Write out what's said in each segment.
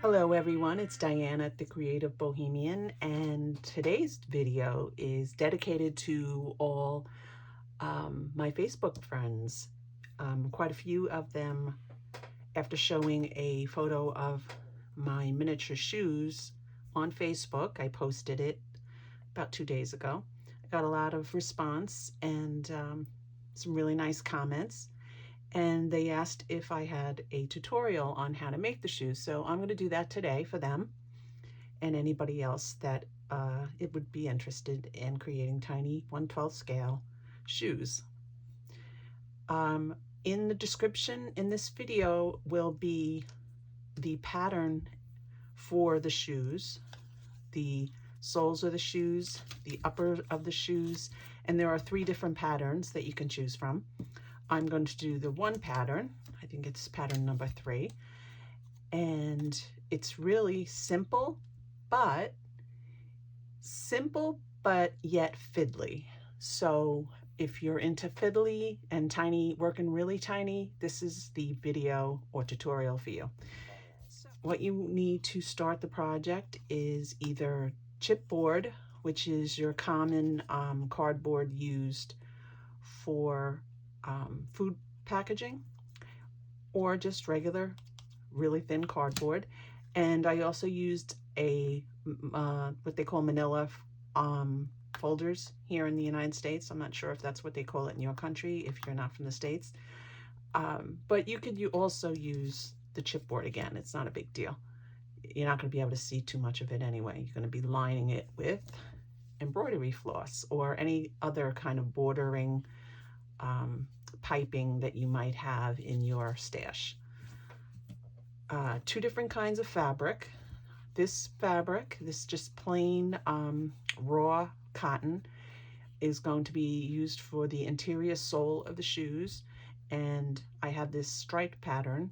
Hello everyone, it's Diane at the Creative Bohemian, and today's video is dedicated to all my Facebook friends. Quite a few of them, after showing a photo of my miniature shoes on Facebook, I posted it about 2 days ago. I got a lot of response and some really nice comments. And they asked if I had a tutorial on how to make the shoes. So I'm going to do that today for them and anybody else that it would be interested in creating tiny 1/12 scale shoes. In the description in this video will be the pattern for the shoes, the soles of the shoes, the upper of the shoes, and there are 3 different patterns that you can choose from. I'm going to do the one pattern. I think it's pattern number 3. And it's really simple but yet fiddly. So if you're into fiddly and tiny, working really tiny, this is the video or tutorial for you. What you need to start the project is either chipboard, which is your common cardboard used for food packaging, or just regular really thin cardboard. And I also used a what they call manila folders here in the United States. I'm not sure if that's what they call it in your country if you're not from the States, but you could also use the chipboard. Again, it's not a big deal. You're not going to be able to see too much of it anyway. You're going to be lining it with embroidery floss or any other kind of bordering piping that you might have in your stash. 2 different kinds of fabric. This fabric, this just plain raw cotton, is going to be used for the interior sole of the shoes, and I have this striped pattern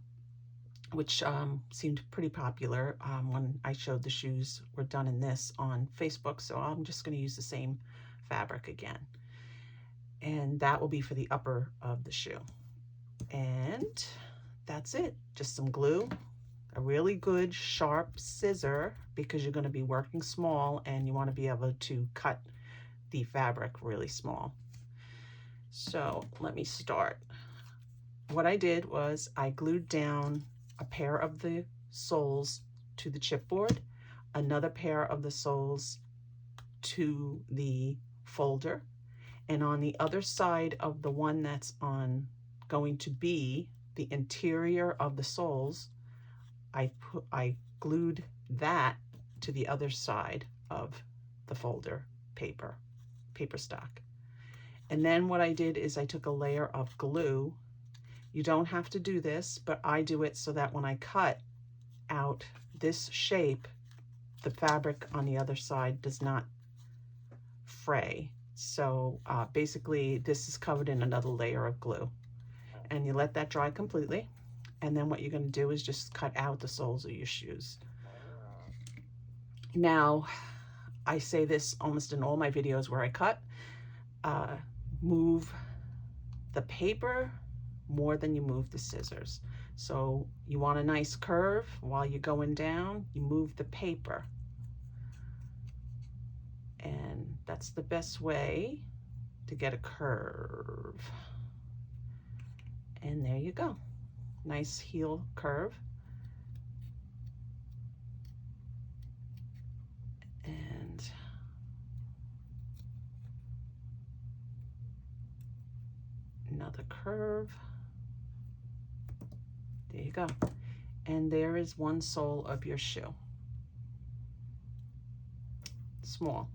which seemed pretty popular when I showed the shoes were done in this on Facebook, so I'm just going to use the same fabric again. And that will be for the upper of the shoe. And that's it. Just some glue, a really good sharp scissor, because you're going to be working small and you want to be able to cut the fabric really small. So let me start. What I did was I glued down a pair of the soles to the chipboard, another pair of the soles to the folder, and on the other side of the one that's going to be the interior of the soles, I glued that to the other side of the folder paper stock. And then what I did is I took a layer of glue. You don't have to do this, but I do it so that when I cut out this shape, the fabric on the other side does not fray. So basically this is covered in another layer of glue, and you let that dry completely. And then what you're going to do is just cut out the soles of your shoes. Now, I say this almost in all my videos where I cut, move the paper more than you move the scissors. So you want a nice curve while you're going down, you move the paper. And that's the best way to get a curve. And there you go. Nice heel curve. And another curve. There you go. And there is one sole of your shoe. Small.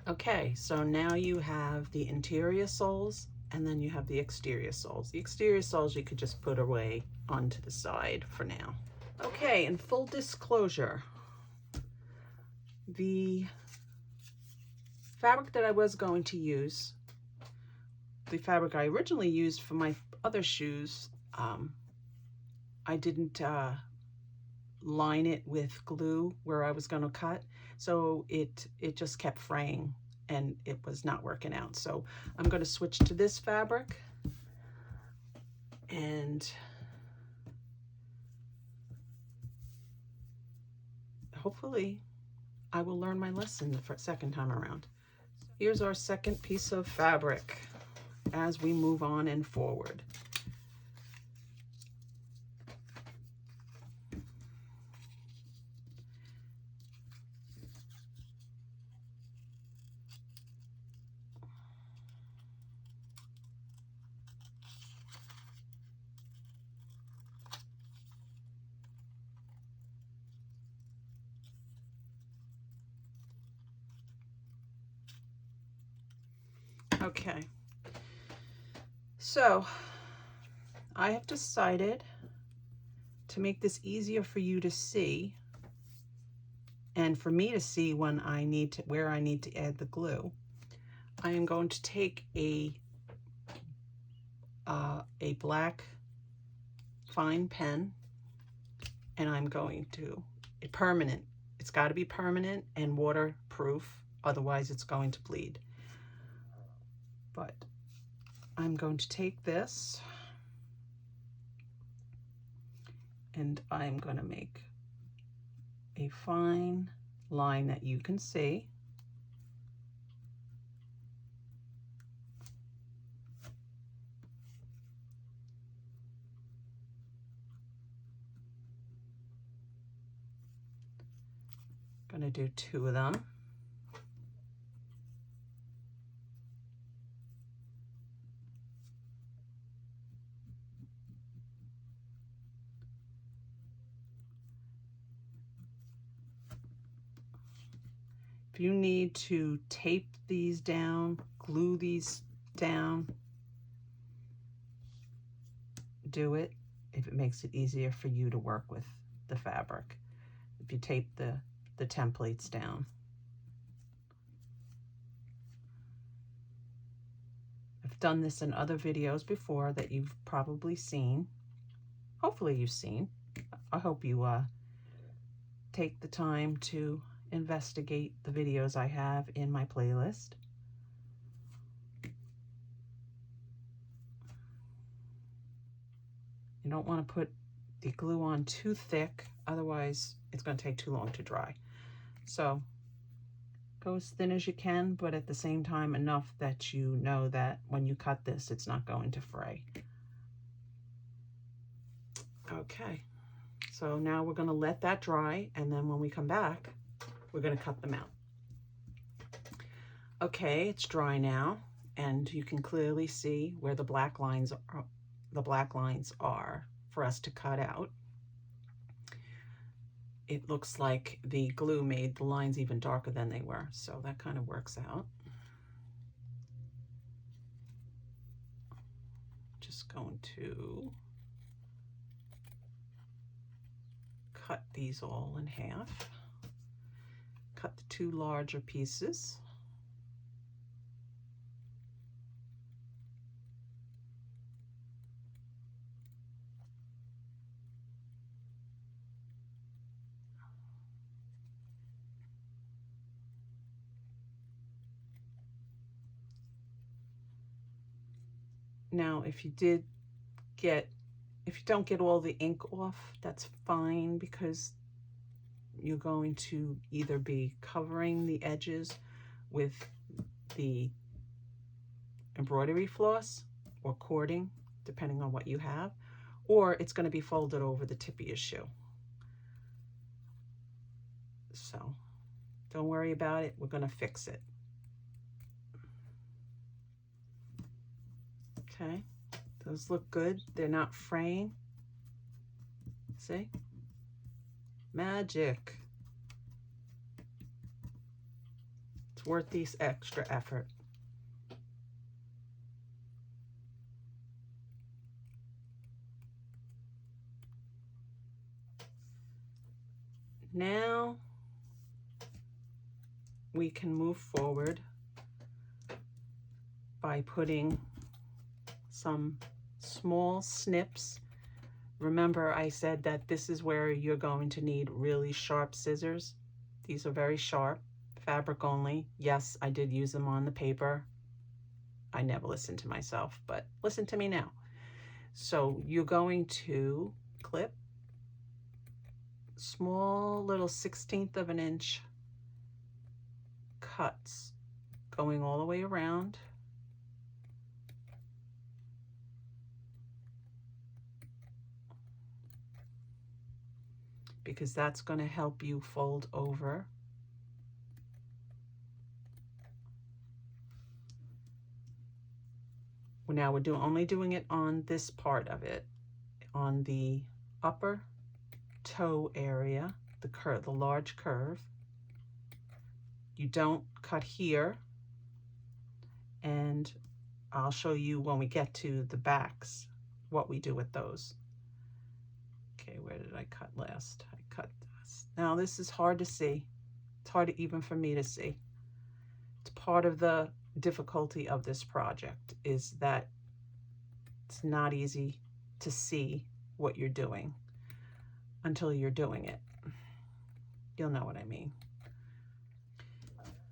Okay, so now you have the interior soles and then you have the exterior soles. The exterior soles you could just put away onto the side for now. Okay, and full disclosure, the fabric that I was going to use, the fabric I originally used for my other shoes, I didn't line it with glue where I was going to cut. so it just kept fraying and it was not working out. So I'm going to switch to this fabric, and hopefully I will learn my lesson the second time around. Here's our second piece of fabric as we move on and forward. Okay, so I have decided to make this easier for you to see and for me to see when I need to, where I need to add the glue. I am going to take a black fine pen, and I'm going to, permanent. It's got to be permanent and waterproof, otherwise it's going to bleed. But I'm going to take this and I'm going to make a fine line that you can see. I'm going to do 2 of them. If you need to tape these down, glue these down, do it if it makes it easier for you to work with the fabric. If you tape the templates down. I've done this in other videos before that you've probably seen. Hopefully you've seen. I hope you take the time to investigate the videos I have in my playlist. You don't want to put the glue on too thick, otherwise it's going to take too long to dry. So go as thin as you can, but at the same time enough that you know that when you cut this, it's not going to fray. Okay, so now we're going to let that dry, and then when we come back, we're going to cut them out. Okay, it's dry now, and you can clearly see where the black lines are for us to cut out. It looks like the glue made the lines even darker than they were, so that kind of works out. Just going to cut these all in half. Cut the 2 larger pieces. Now, if you don't get all the ink off, that's fine, because you're going to either be covering the edges with the embroidery floss or cording, depending on what you have, or it's going to be folded over the tip of your shoe. So don't worry about it. We're going to fix it. Okay, those look good. They're not fraying. See? Magic. It's worth this extra effort. Now we can move forward by putting some small snips. Remember, I said that this is where you're going to need really sharp scissors. These are very sharp, fabric only. Yes, I did use them on the paper. I never listened to myself, but listen to me now. So you're going to clip small little 1/16 of an inch cuts going all the way around. Because that's going to help you fold over. Now we're only doing it on this part of it, on the upper toe area, the large curve. You don't cut here, and I'll show you when we get to the backs what we do with those. Okay, where did I cut last? I cut this. Now this is hard to see. It's hard even for me to see. It's part of the difficulty of this project, is that it's not easy to see what you're doing until you're doing it. You'll know what I mean.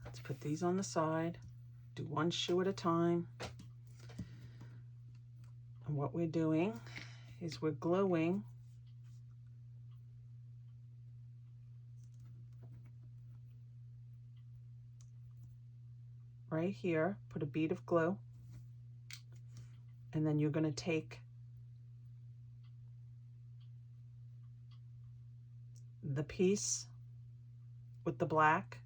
Let's put these on the side, do one shoe at a time. And what we're doing is we're gluing right here, put a bead of glue, and then you're going to take the piece with the black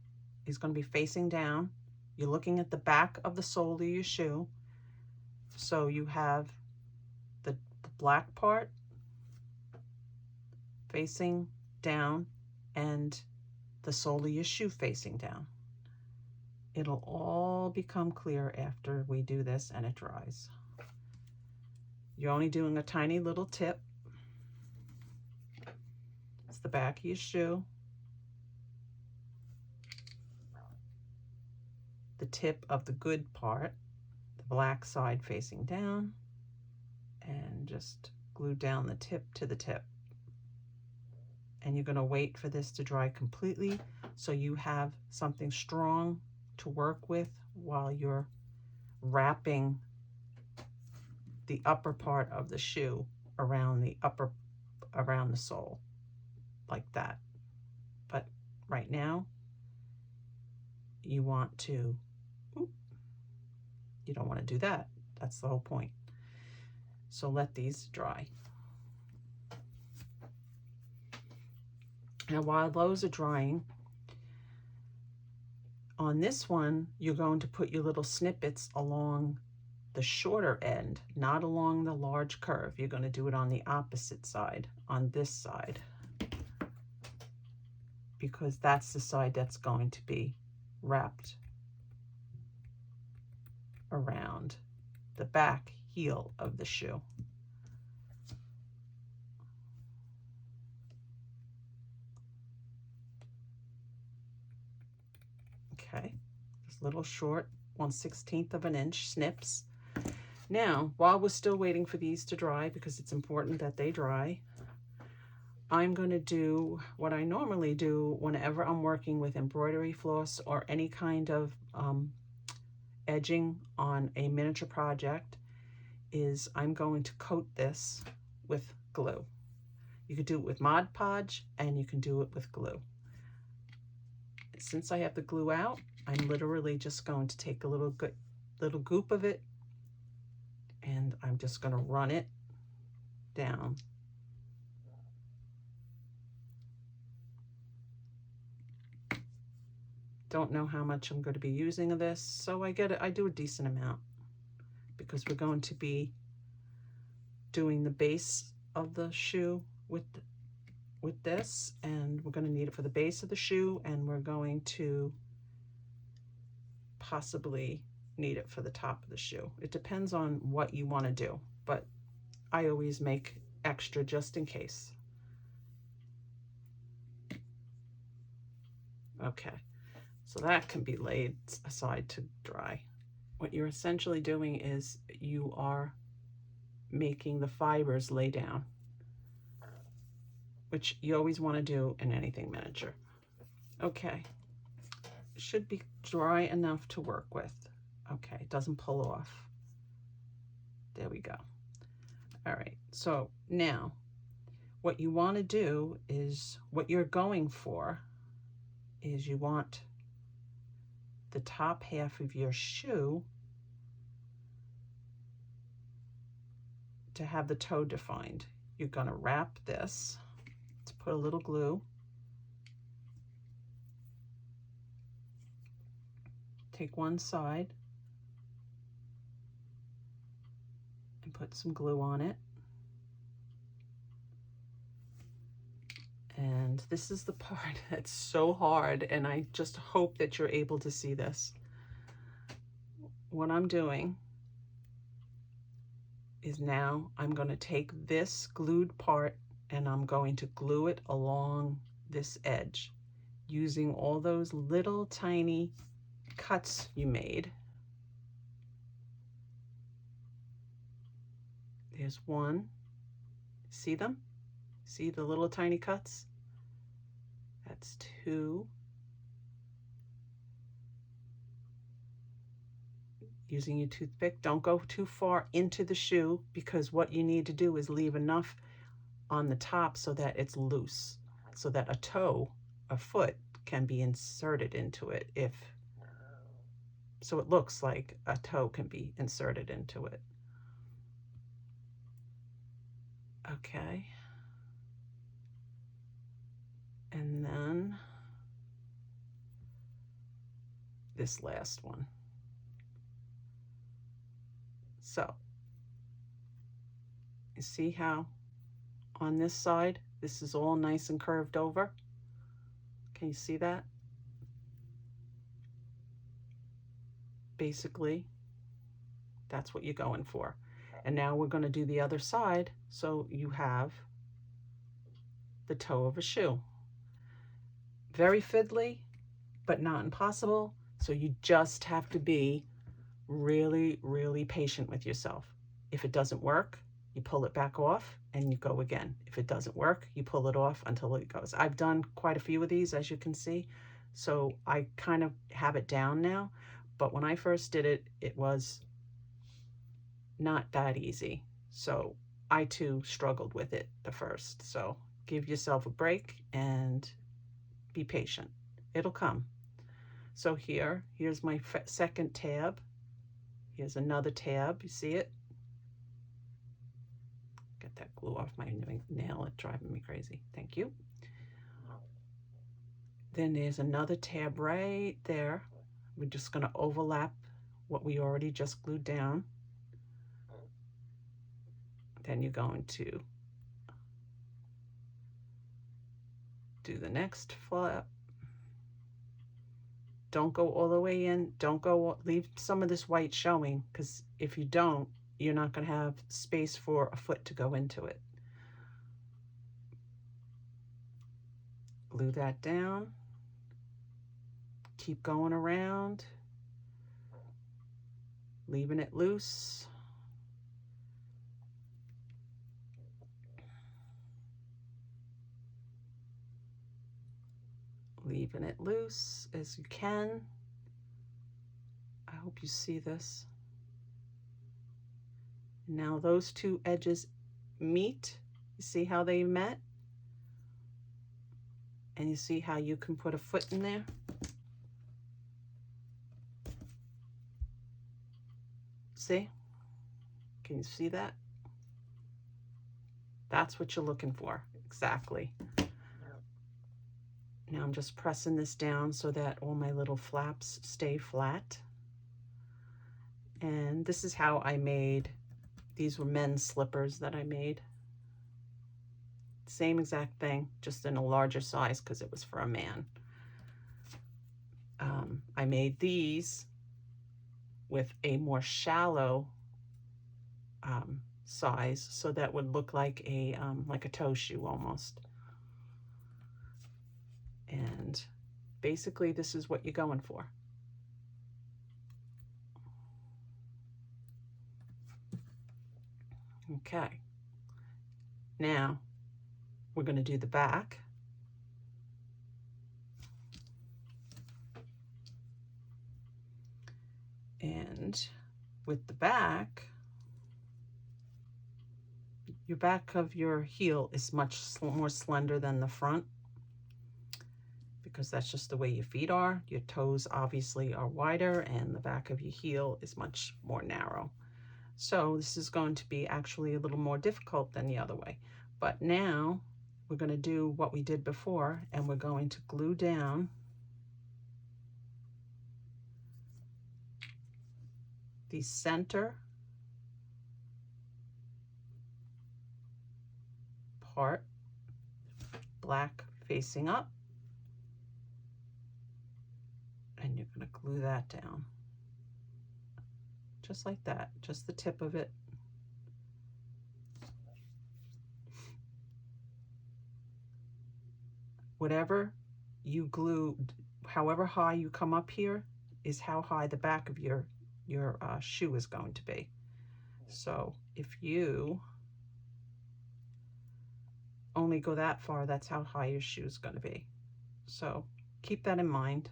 is going to be facing down. You're looking at the back of the sole of your shoe, so you have the black part facing down and the sole of your shoe facing down. It'll all become clear after we do this and it dries. You're only doing a tiny little tip. It's the back of your shoe. The tip of the good part, the black side facing down, and just glue down the tip to the tip. And you're going to wait for this to dry completely so you have something strong to work with while you're wrapping the upper part of the shoe around the sole, like that. But right now you want to, you don't want to do that. That's the whole point. So let these dry. Now while those are drying, on this one, you're going to put your little snippets along the shorter end, not along the large curve. You're going to do it on the opposite side, on this side, because that's the side that's going to be wrapped around the back heel of the shoe. Okay, just little short 1/16 of an inch snips. Now, while we're still waiting for these to dry, because it's important that they dry, I'm going to do what I normally do whenever I'm working with embroidery floss or any kind of edging on a miniature project, is I'm going to coat this with glue. You could do it with Mod Podge and you can do it with glue. Since I have the glue out, I'm literally just going to take a little goop of it, and I'm just going to run it down. Don't know how much I'm going to be using of this, so I do a decent amount, because we're going to be doing the base of the shoe with this, and we're going to need it for the base of the shoe, and we're going to possibly need it for the top of the shoe. It depends on what you want to do, but I always make extra just in case. Okay, so that can be laid aside to dry. What you're essentially doing is you are making the fibers lay down, which you always want to do in anything miniature. Okay, should be dry enough to work with. Okay, it doesn't pull off. There we go. All right, so now what you want to do is, what you're going for is you want the top half of your shoe to have the toe defined. You're going to wrap this, let's put a little glue, take one side and put some glue on it. And this is the part that's so hard, and I just hope that you're able to see this. What I'm doing is now I'm going to take this glued part and I'm going to glue it along this edge using all those little tiny cuts you made. There's one. See them? See the little tiny cuts? That's two. Using your toothpick, don't go too far into the shoe, because what you need to do is leave enough on the top so that it's loose, so that a toe, a foot, can be inserted into it, so it looks like a toe can be inserted into it. Okay. And then this last one. So you see how on this side, this is all nice and curved over? Can you see that? Basically, that's what you're going for. And now we're going to do the other side, so you have the toe of a shoe. Very fiddly, but not impossible. So you just have to be really, really patient with yourself. If it doesn't work, you pull it back off and you go again. If it doesn't work, you pull it off until it goes. I've done quite a few of these, as you can see, so I kind of have it down now. But when I first did it, it was not that easy. So I too struggled with it the first. So give yourself a break and be patient. It'll come. So here's my second tab. Here's another tab. You see it? Get that glue off my nail. It's driving me crazy. Thank you. Then there's another tab right there. We're just going to overlap what we already just glued down. Then you're going to do the next flap. Don't go all the way in. Don't go, leave some of this white showing, because if you don't, you're not going to have space for a foot to go into it. Glue that down. Keep going around, leaving it loose. Leaving it loose as you can. I hope you see this. Now those two edges meet. You see how they met? And you see how you can put a foot in there? See? Can you see that? That's what you're looking for, exactly. Now I'm just pressing this down so that all my little flaps stay flat. And this is how I made, these were men's slippers that I made. Same exact thing, just in a larger size because it was for a man. I made these with a more shallow size, so that would look like a toe shoe almost. And basically this is what you're going for. Okay, now we're going to do the back. And with the back, your back of your heel is much more slender than the front, because that's just the way your feet are. Your toes obviously are wider, and the back of your heel is much more narrow. So this is going to be actually a little more difficult than the other way. But now we're going to do what we did before, and we're going to glue down the center part, black facing up, and you're going to glue that down just like that, just the tip of it. Whatever you glue, however high you come up here is how high the back of your shoe is going to be. So if you only go that far, that's how high your shoe is going to be. So keep that in mind.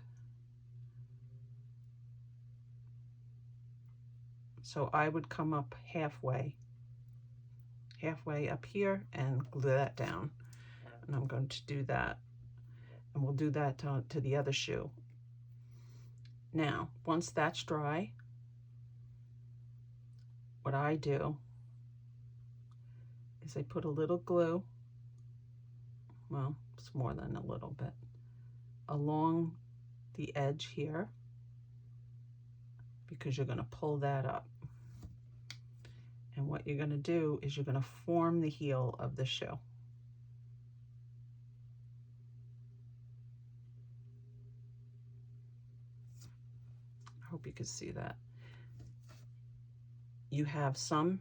So I would come up halfway up here and glue that down. And I'm going to do that. And we'll do that to the other shoe. Now, once that's dry, what I do is I put a little glue, well, it's more than a little bit, along the edge here, because you're going to pull that up. And what you're going to do is you're going to form the heel of the shoe. I hope you can see that. You have some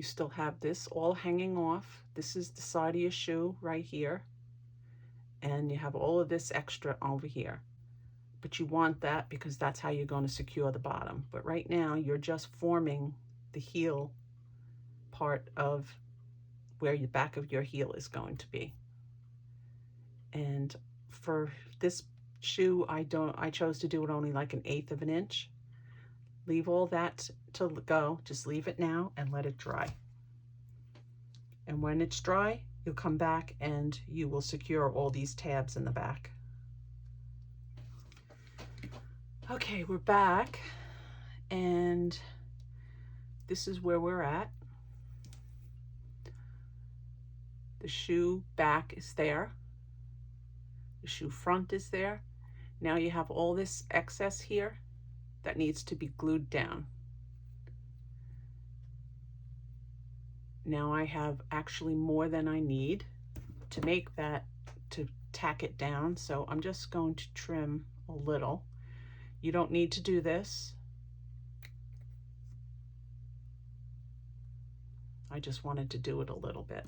you still have this all hanging off. This is the side of your shoe right here. And you have all of this extra over here. But you want that because that's how you're going to secure the bottom. But right now you're just forming the heel part of where the back of your heel is going to be. And for this shoe, I chose to do it only like 1/8 of an inch. Leave all that to go. Just leave it now and let it dry. And when it's dry, you'll come back and you will secure all these tabs in the back. Okay, we're back, and this is where we're at. The shoe back is there. The shoe front is there. Now you have all this excess here that needs to be glued down. Now I have actually more than I need to make that, to tack it down. So I'm just going to trim a little. You don't need to do this. I just wanted to do it a little bit.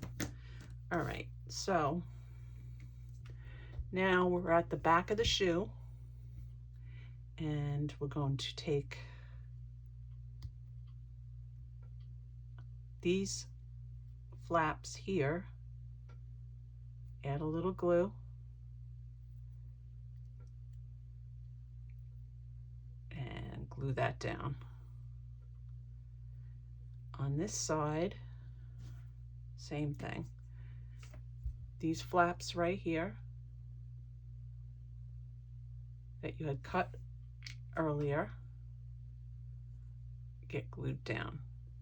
All right, so now we're at the back of the shoe, and we're going to take these flaps here, add a little glue, and glue that down. On this side, same thing. These flaps right here that you had cut earlier get glued down.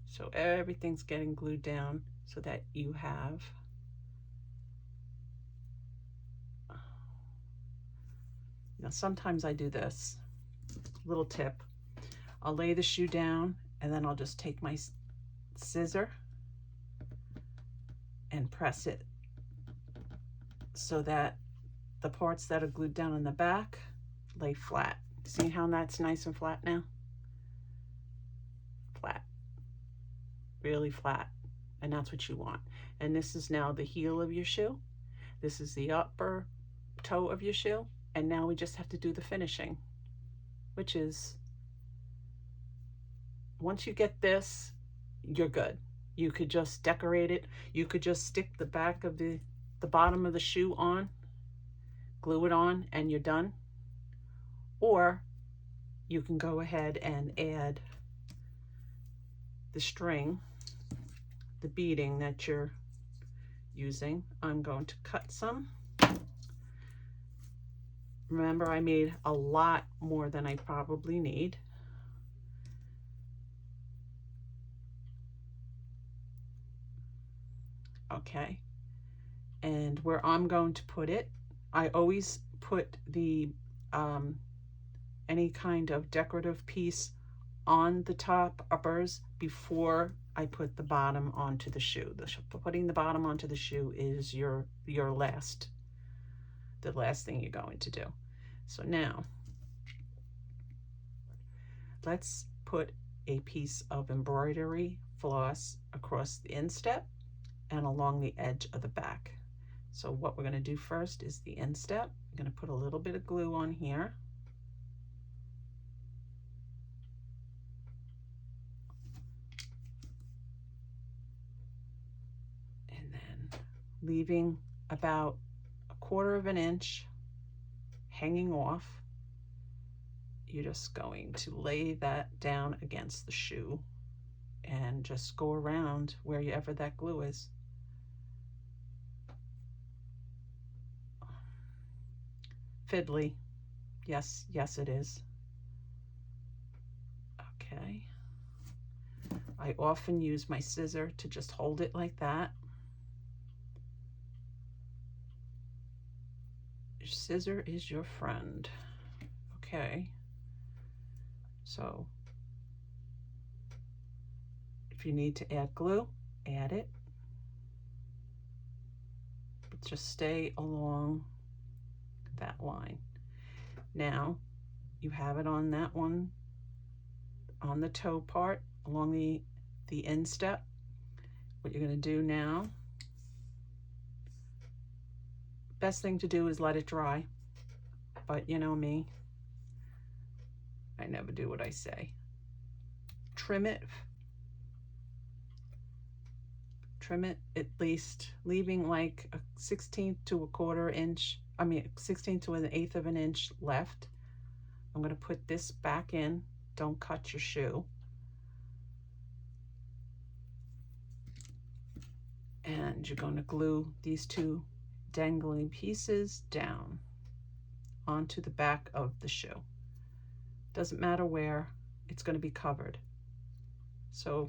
So everything's getting glued down so that you have now sometimes I do this little tip. I'll lay the shoe down and then I'll just take my scissor and press it so that the parts that are glued down in the back lay flat. See how that's nice and flat now? Flat. Really flat. And that's what you want. And this is now the heel of your shoe. This is the upper toe of your shoe, and now we just have to do the finishing, which is, once you get this, you're good. You could just decorate it. You could just stick the back of the bottom of the shoe on, glue it on, and you're done. Or you can go ahead and add the string, the beading that you're using. I'm going to cut some. Remember, I made a lot more than I probably need. Okay, and where I'm going to put it, I always put the any kind of decorative piece on the top uppers before I put the bottom onto the shoe. Putting the bottom onto the shoe is the last thing you're going to do. So now let's put a piece of embroidery floss across the instep and along the edge of the back. So what we're going to do first is the instep. I'm going to put a little bit of glue on here. And then leaving about 1/4 of an inch hanging off, you're just going to lay that down against the shoe and just go around wherever that glue is. Fiddly. Yes, it is. Okay. I often use my scissor to just hold it like that. Your scissor is your friend. Okay. So if you need to add glue, add it. But just stay along that line. Now you have it on that one, on the toe part, along the instep. What you're going to do now, best thing to do is let it dry, but you know me, I never do what I say. Trim it at least, leaving like a 1/16 to a 1/4 inch, 1/16 to 1/8 of an inch left. I'm going to put this back in. Don't cut your shoe. And you're going to glue these two dangling pieces down onto the back of the shoe. Doesn't matter where, it's going to be covered. So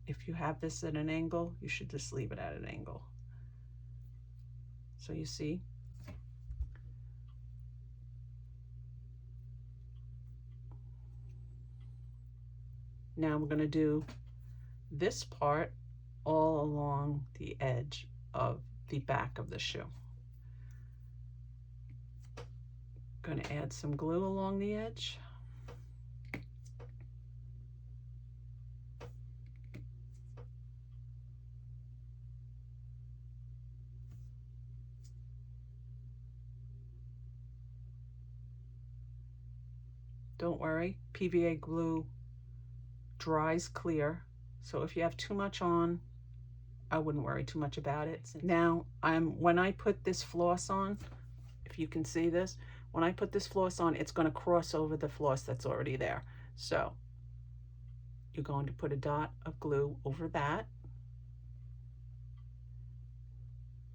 if you have this at an angle, you should just leave it at an angle. So you see, now we're going to do this part all along the edge of the back of the shoe. Going to add some glue along the edge. Don't worry, PVA glue dries clear, so if you have too much on, I wouldn't worry too much about it. Now, when I put this floss on, if you can see this, when I put this floss on, it's going to cross over the floss that's already there. So you're going to put a dot of glue over that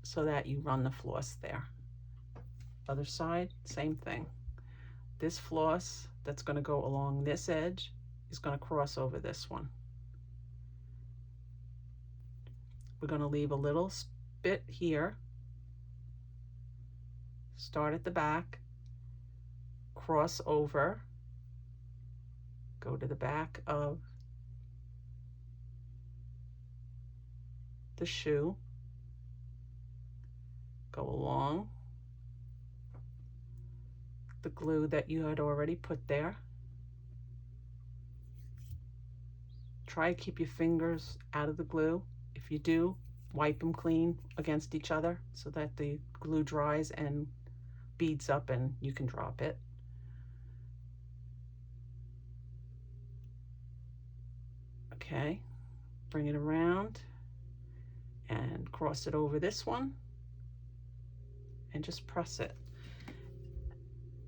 so that you run the floss there. Other side, same thing. This floss that's going to go along this edge is going to cross over this one. We're going to leave a little bit here, start at the back, cross over, go to the back of the shoe, go along the glue that you had already put there. Try to keep your fingers out of the glue. If you do, wipe them clean against each other so that the glue dries and beads up and you can drop it. Okay, bring it around and cross it over this one and just press it.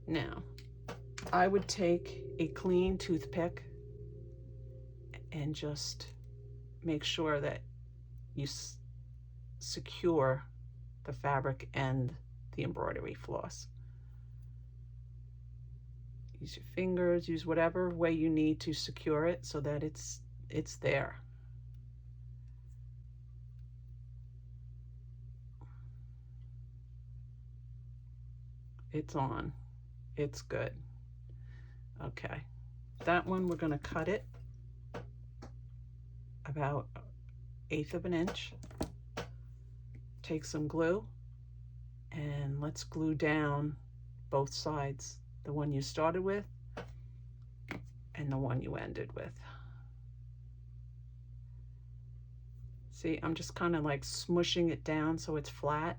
Now, I would take a clean toothpick and just make sure that you secure the fabric and the embroidery floss. Use your fingers, use whatever way you need to secure it so that it's there. It's on. It's good. Okay. That one we're going to cut it about 1/8 of an inch. Take some glue and let's glue down both sides, the one you started with and the one you ended with. See, I'm just kind of like smushing it down so it's flat,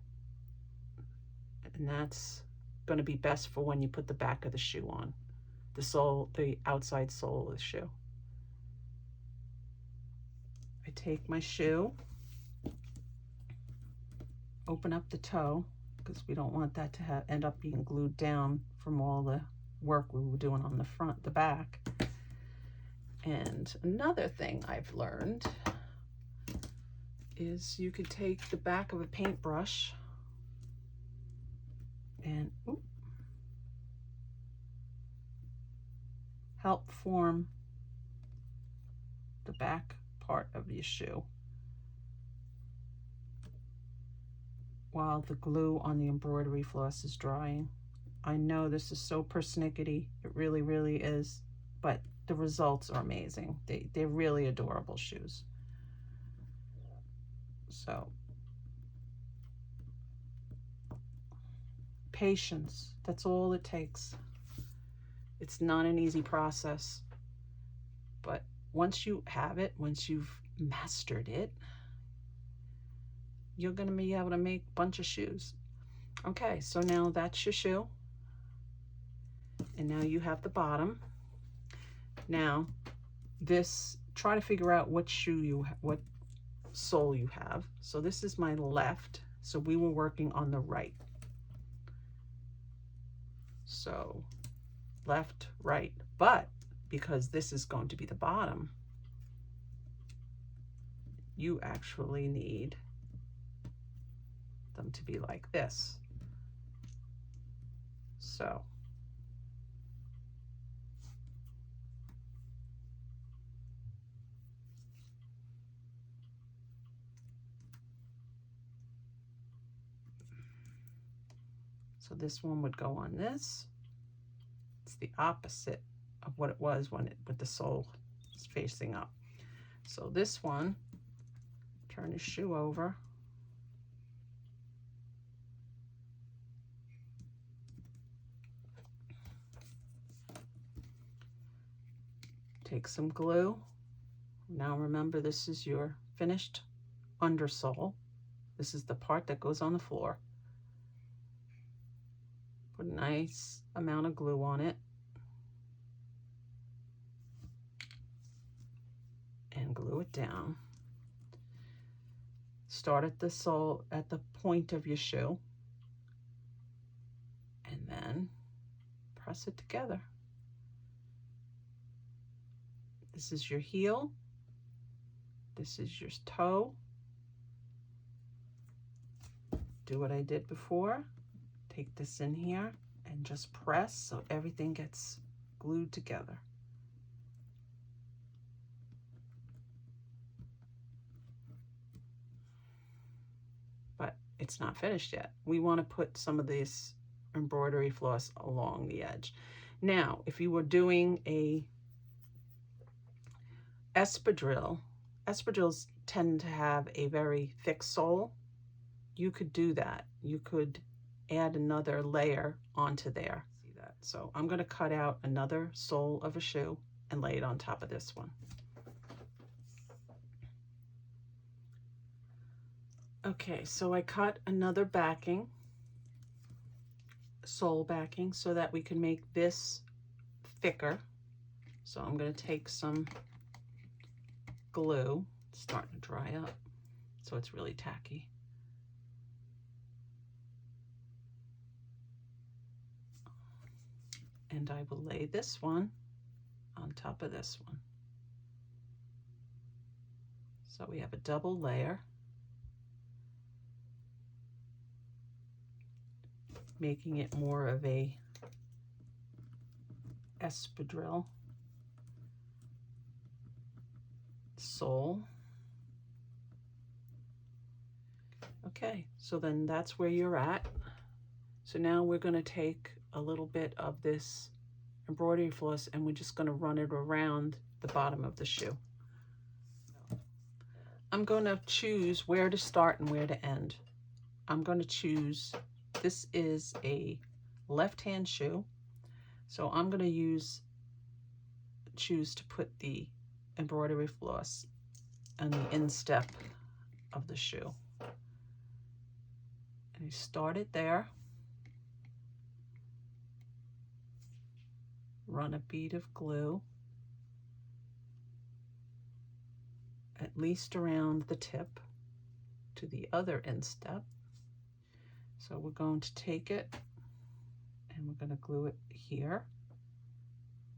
and that's going to be best for when you put the back of the shoe on, the sole, the outside sole of the shoe. I take my shoe, open up the toe, because we don't want that to end up being glued down from all the work we were doing on the front, the back. And another thing I've learned is you could take the back of a paintbrush and help form the back part of your shoe while the glue on the embroidery floss is drying. I know this is so persnickety, it really, really is, but the results are amazing. They're really adorable shoes. So, patience, that's all it takes. It's not an easy process, but once you have it, once you've mastered it, you're going to be able to make a bunch of shoes. Okay, so now that's your shoe. And now you have the bottom. Now, try to figure out what what sole you have. So this is my left, so we were working on the right. So left, right, but because this is going to be the bottom, you actually need them to be like this. So this one would go on this. It's the opposite of what it was when with the sole is facing up. So this one, turn the shoe over. Take some glue. Now remember, this is your finished undersole. This is the part that goes on the floor. Put a nice amount of glue on it and glue it down. Start at the sole, at the point of your shoe, and then press it together. This is your heel. This is your toe. Do what I did before. Take this in here and just press so everything gets glued together. But it's not finished yet. We want to put some of this embroidery floss along the edge. Now, if you were doing a espadrille, espadrilles tend to have a very thick sole. You could do that. You could add another layer onto there. See that? So I'm going to cut out another sole of a shoe and lay it on top of this one. Okay, so I cut another backing sole backing so that we can make this thicker. So I'm going to take some glue. It's starting to dry up, so it's really tacky. And I will lay this one on top of this one. So we have a double layer, making it more of a espadrille sole. Okay, so then that's where you're at. So now we're going to take a little bit of this embroidery floss and we're just going to run it around the bottom of the shoe. I'm going to choose where to start and where to end. I'm going to choose, this is a left-hand shoe, so I'm going to choose to put the embroidery floss on the instep of the shoe. And you start it there. Run a bead of glue at least around the tip to the other instep. So we're going to take it and we're going to glue it here,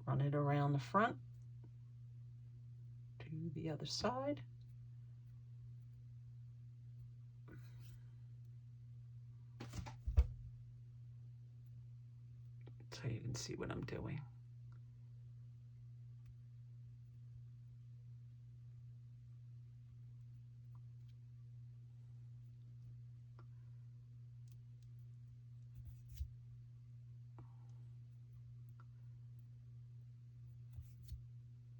run it around the front to the other side. So you can see what I'm doing.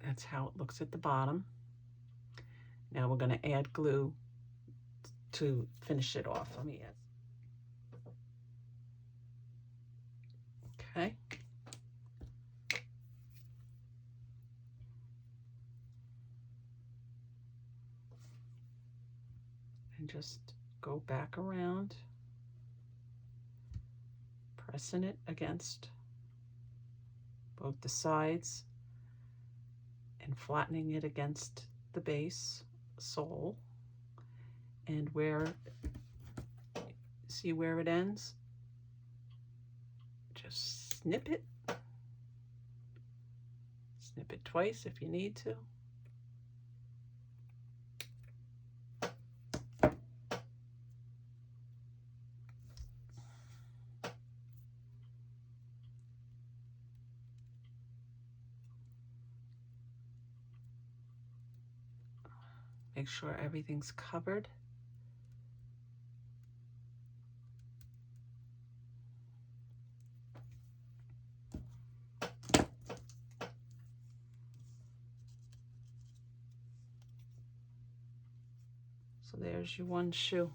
That's how it looks at the bottom. Now we're going to add glue to finish it off. Let me add. Okay. And just go back around, pressing it against both the sides and flattening it against the base sole. And see where it ends? Just snip it. Snip it twice if you need to. Make sure everything's covered. So there's your one shoe.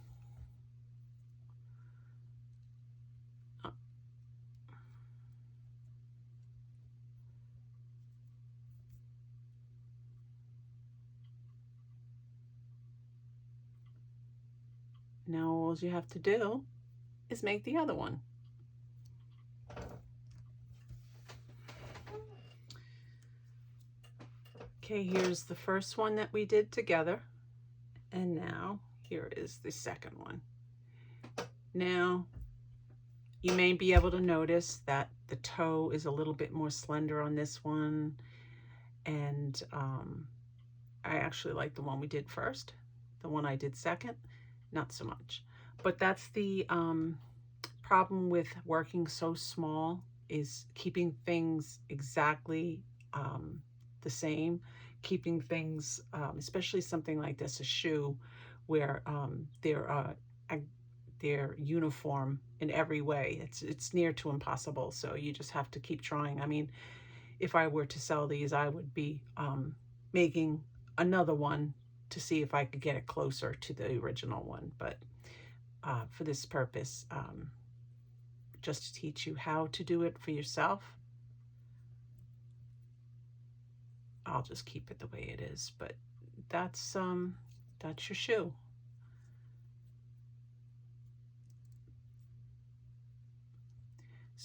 Now all you have to do is make the other one. Okay, here's the first one that we did together. And now here is the second one. Now you may be able to notice that the toe is a little bit more slender on this one. And I actually like the one we did first. The one I did second, not so much. But that's the problem with working so small, is keeping things exactly the same, keeping things, especially something like this, a shoe, where they're uniform in every way. It's near to impossible, so you just have to keep trying. I mean, if I were to sell these, I would be making another one to see if I could get it closer to the original one. But for this purpose, just to teach you how to do it for yourself, I'll just keep it the way it is. But that's your shoe.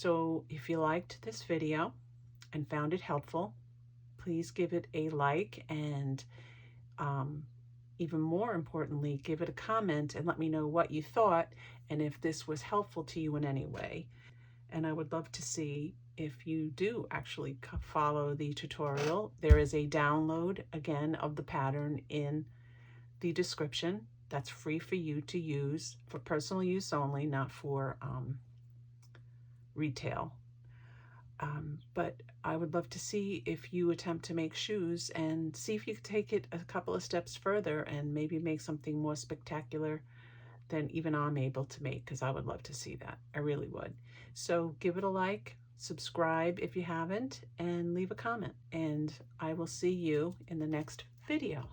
So if you liked this video and found it helpful, please give it a like, and even more importantly, give it a comment and let me know what you thought and if this was helpful to you in any way. And I would love to see if you do actually follow the tutorial. There is a download, again, of the pattern in the description. That's free for you to use for personal use only, not for retail. But I would love to see if you attempt to make shoes and see if you could take it a couple of steps further and maybe make something more spectacular than even I'm able to make, because I would love to see that. I really would. So give it a like, subscribe if you haven't, and leave a comment. And I will see you in the next video.